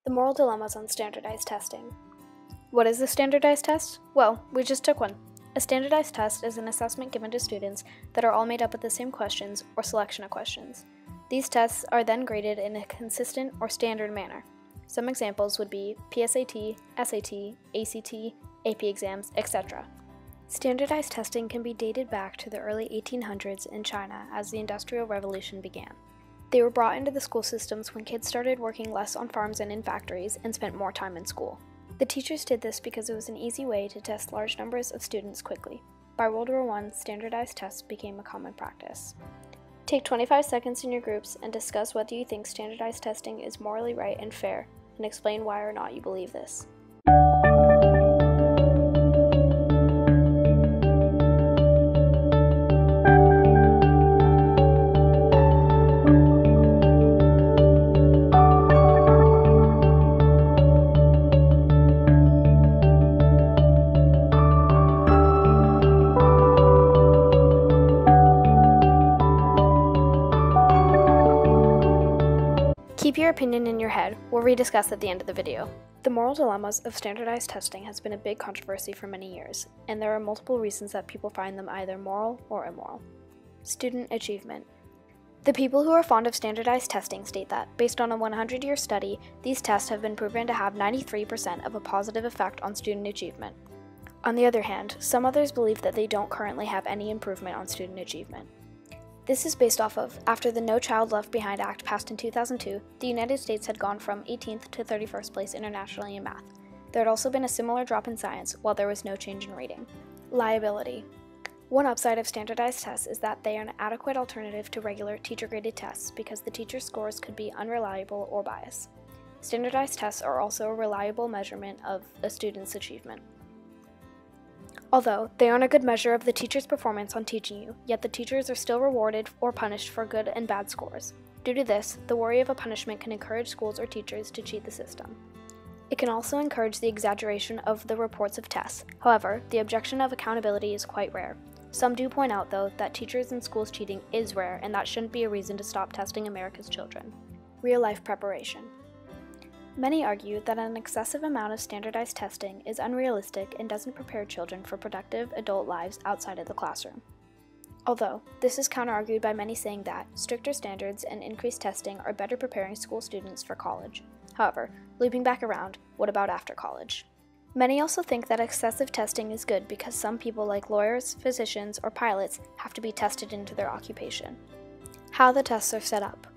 The moral dilemmas on standardized testing. What is a standardized test? Well, we just took one. A standardized test is an assessment given to students that are all made up of the same questions or selection of questions. These tests are then graded in a consistent or standard manner. Some examples would be PSAT, SAT, ACT, AP exams, etc. Standardized testing can be dated back to the early 1800s in China as the Industrial Revolution began. They were brought into the school systems when kids started working less on farms and in factories and spent more time in school. The teachers did this because it was an easy way to test large numbers of students quickly. By World War I, standardized tests became a common practice. Take 25 seconds in your groups and discuss whether you think standardized testing is morally right and fair, and explain why or not you believe this. Keep your opinion in your head. We'll rediscuss at the end of the video. The moral dilemmas of standardized testing has been a big controversy for many years, and there are multiple reasons that people find them either moral or immoral. Student achievement. The people who are fond of standardized testing state that, based on a 100-year study, these tests have been proven to have 93% of a positive effect on student achievement. On the other hand, some others believe that they don't currently have any improvement on student achievement. This is based off of, after the No Child Left Behind Act passed in 2002, the United States had gone from 18th to 31st place internationally in math. There had also been a similar drop in science, while there was no change in rating. Liability. One upside of standardized tests is that they are an adequate alternative to regular teacher-graded tests because the teacher's scores could be unreliable or biased. Standardized tests are also a reliable measurement of a student's achievement. Although they aren't a good measure of the teacher's performance on teaching you, yet the teachers are still rewarded or punished for good and bad scores. Due to this, the worry of a punishment can encourage schools or teachers to cheat the system. It can also encourage the exaggeration of the reports of tests. However, the objection of accountability is quite rare. Some do point out, though, that teachers and schools cheating is rare, and that shouldn't be a reason to stop testing America's children. Real-life preparation. Many argue that an excessive amount of standardized testing is unrealistic and doesn't prepare children for productive adult lives outside of the classroom. Although, this is counter-argued by many saying that stricter standards and increased testing are better preparing school students for college. However, looping back around, what about after college? Many also think that excessive testing is good because some people like lawyers, physicians, or pilots have to be tested into their occupation. How the tests are set up.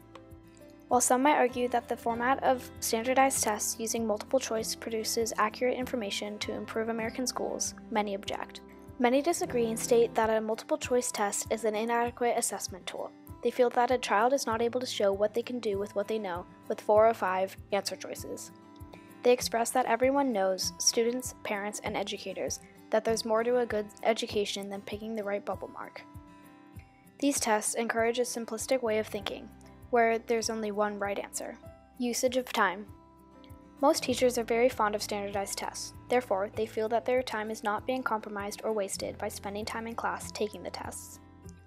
While some might argue that the format of standardized tests using multiple choice produces accurate information to improve American schools, many object. Many disagree and state that a multiple choice test is an inadequate assessment tool. They feel that a child is not able to show what they can do with what they know with 4 or 5 answer choices. They express that everyone knows, students, parents, and educators, that there's more to a good education than picking the right bubble mark. These tests encourage a simplistic way of thinking, where there's only one right answer. Usage of time. Most teachers are very fond of standardized tests. Therefore, they feel that their time is not being compromised or wasted by spending time in class taking the tests.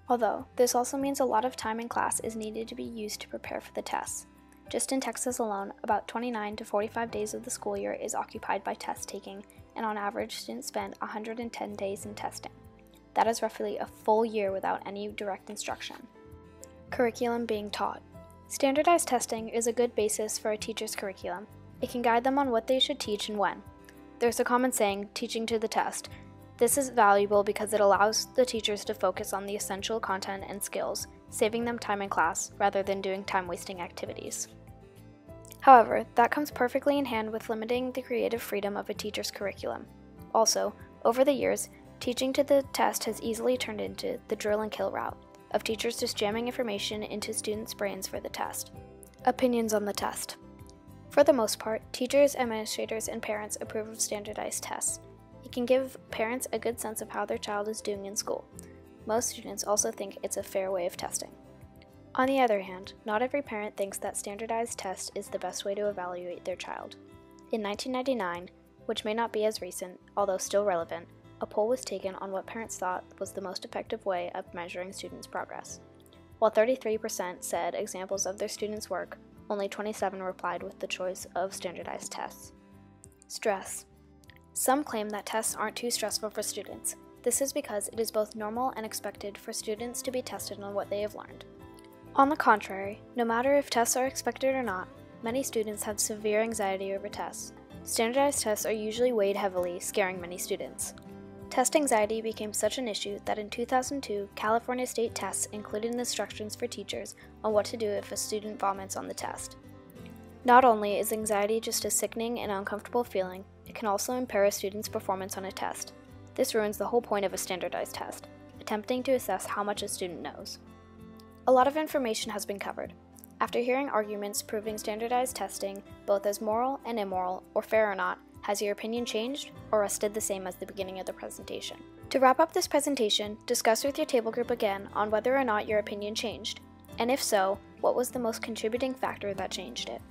Although, this also means a lot of time in class is needed to be used to prepare for the tests. Just in Texas alone, about 29 to 45 days of the school year is occupied by test taking, and on average, students spend 110 days in testing. That is roughly a full year without any direct instruction. Curriculum being taught. Standardized testing is a good basis for a teacher's curriculum. It can guide them on what they should teach and when. There's a common saying, teaching to the test. This is valuable because it allows the teachers to focus on the essential content and skills, saving them time in class rather than doing time-wasting activities. However, that comes perfectly in hand with limiting the creative freedom of a teacher's curriculum. Also, over the years, teaching to the test has easily turned into the drill and kill route of teachers just jamming information into students' brains for the test. Opinions on the test. For the most part, teachers, administrators, and parents approve of standardized tests. It can give parents a good sense of how their child is doing in school. Most students also think it's a fair way of testing. On the other hand, not every parent thinks that standardized test is the best way to evaluate their child. In 1999, which may not be as recent, although still relevant, a poll was taken on what parents thought was the most effective way of measuring students' progress. While 33% said examples of their students' work, only 27 replied with the choice of standardized tests. Stress. Some claim that tests aren't too stressful for students. This is because it is both normal and expected for students to be tested on what they have learned. On the contrary, no matter if tests are expected or not, many students have severe anxiety over tests. Standardized tests are usually weighed heavily, scaring many students. Test anxiety became such an issue that in 2002, California state tests included instructions for teachers on what to do if a student vomits on the test. Not only is anxiety just a sickening and uncomfortable feeling, it can also impair a student's performance on a test. This ruins the whole point of a standardized test, attempting to assess how much a student knows. A lot of information has been covered. After hearing arguments proving standardized testing both as moral and immoral, or fair or not, has your opinion changed, or stayed the same as the beginning of the presentation? To wrap up this presentation, discuss with your table group again on whether or not your opinion changed, and if so, what was the most contributing factor that changed it?